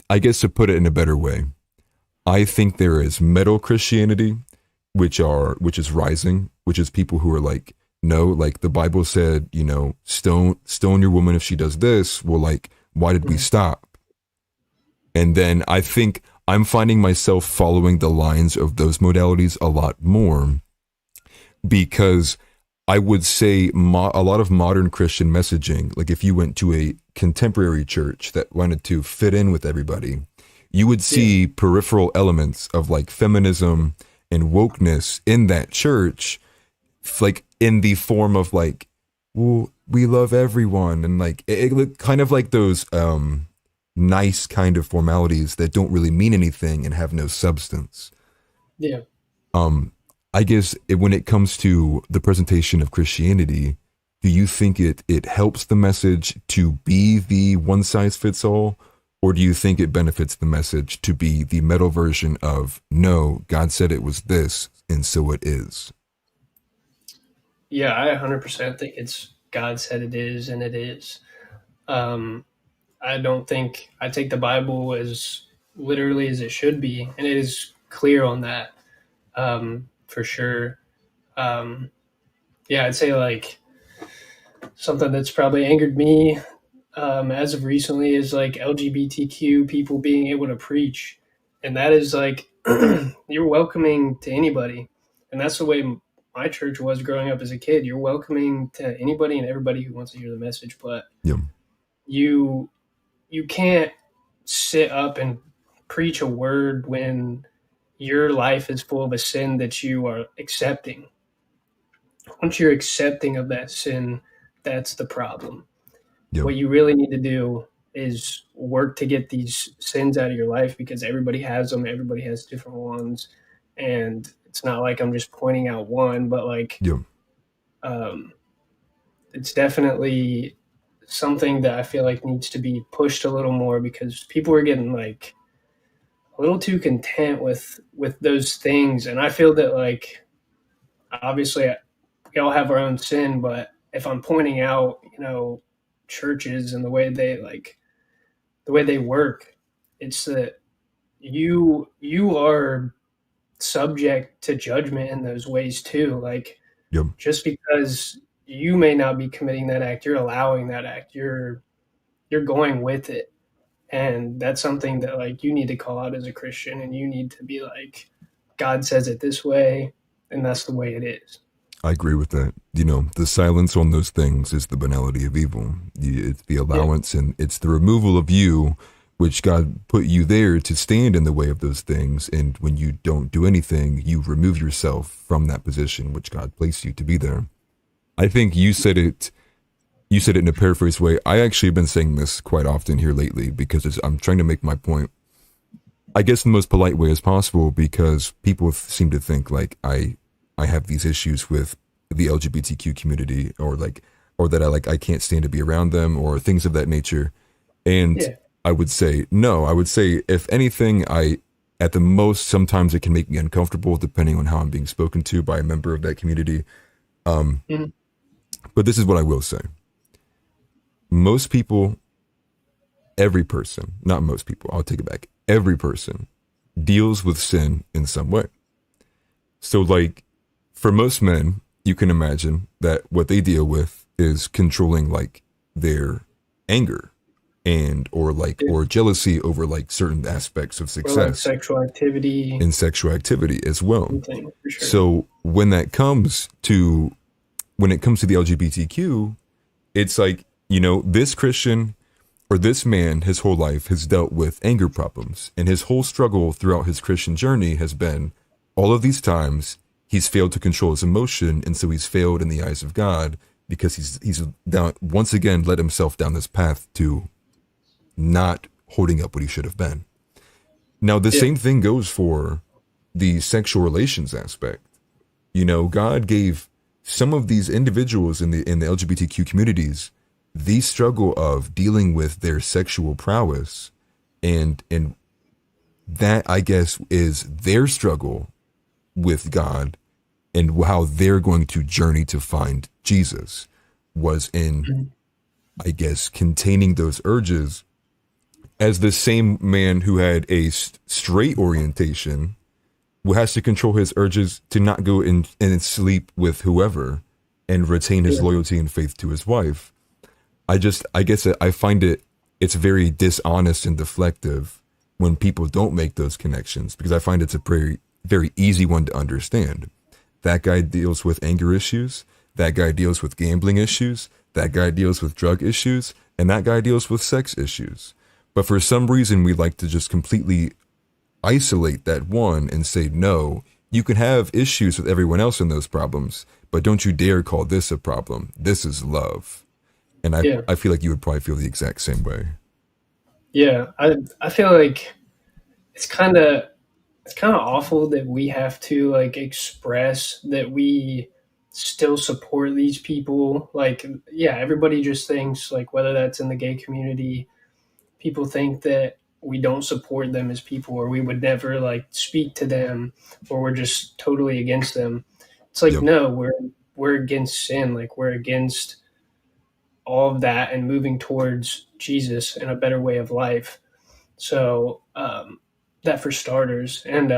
I guess to put it in a better way, I think there is metal Christianity, which is rising, which is people who are like, no, like the Bible said, stone your woman if she does this. Well, like, why did we stop? And then I think I'm finding myself following the lines of those modalities a lot more, because I would say a lot of modern Christian messaging, like if you went to a contemporary church that wanted to fit in with everybody, you would see peripheral elements of like feminism and wokeness in that church, like in the form of like, well, we love everyone. And like, it kind of like those nice kind of formalities that don't really mean anything and have no substance. Yeah. I guess when it comes to the presentation of Christianity, do you think it helps the message to be the one size fits all? Or do you think it benefits the message to be the metal version of, no, God said it was this, and so it is? Yeah, I 100% think it's God said it is, and it is. Um, I don't think I take the Bible as literally as it should be, and it is clear on that, for sure. Um, yeah, I'd say like something that's probably angered me as of recently is like LGBTQ people being able to preach, and that is like you're welcoming to anybody, and that's the way my church was growing up as a kid. You're welcoming to anybody and everybody who wants to hear the message, but Yeah. you you can't sit up and preach a word when your life is full of a sin that you are accepting. Once you're accepting of that sin, that's the problem. Yeah. What you really need to do is work to get these sins out of your life, because everybody has them. Everybody has different ones. And it's not like I'm just pointing out one, but like, Yeah. um, it's definitely something that I feel like needs to be pushed a little more, because people are getting like a little too content with those things. And I feel that like, obviously we all have our own sin, but if I'm pointing out, churches and the way they work, it's that you are subject to judgment in those ways too. Like, Yeah. just because you may not be committing that act, you're allowing that act. You're going with it. And that's something that like you need to call out as a Christian, and you need to be like, God says it this way, and that's the way it is. I agree with that. The silence on those things is the banality of evil. It's the Yeah. allowance and it's the removal of you, which God put you there to stand in the way of those things. And when you don't do anything, you remove yourself from that position, which God placed you to be there. I think you said it. You said it in a paraphrase way. I actually have been saying this quite often here lately because I'm trying to make my point, I guess, in the most polite way as possible, because people seem to think like I have these issues with the LGBTQ community, or that I can't stand to be around them, or things of that nature. And Yeah. I would say no. I would say, if anything, at the most, sometimes it can make me uncomfortable depending on how I'm being spoken to by a member of that community. Mhm. But this is what I will say. Most people, every person, not most people, I'll take it back. Every person deals with sin in some way. So like, for most men, you can imagine that what they deal with is controlling like their anger or jealousy over like certain aspects of Or like success sexual activity, and sexual activity as well. something for sure. So when it comes to the LGBTQ, it's like, this Christian or this man, his whole life has dealt with anger problems, and his whole struggle throughout his Christian journey has been all of these times he's failed to control his emotion, and so he's failed in the eyes of God because he's down, once again led himself down this path to not holding up what he should have been. Now, the Yeah. same thing goes for the sexual relations aspect. God gave some of these individuals in the LGBTQ communities the struggle of dealing with their sexual prowess, and that, I guess, is their struggle with God, and how they're going to journey to find Jesus was in Mhm. I guess, containing those urges as the same man who had a straight orientation who has to control his urges to not go in and sleep with whoever and retain his Yeah. loyalty and faith to his wife. I guess I find it's very dishonest and deflective when people don't make those connections because I find it's a very easy one to understand. That guy deals with anger issues. That guy deals with gambling issues. That guy deals with drug issues. And that guy deals with sex issues. But for some reason, we like to just completely isolate that one and say, no, you can have issues with everyone else in those problems, but don't you dare call this a problem. This is love. And Yeah. I feel like you would probably feel the exact same way. Yeah. I feel like it's kind of it's kind of awful that we have to like express that we still support these people. Like, yeah, everybody just thinks like whether that's in the gay community, people think that we don't support them as people or we would never like speak to them or we're just totally against them. It's like Yep. no, we're against sin, like we're against all of that and moving towards Jesus and a better way of life. So that for starters, and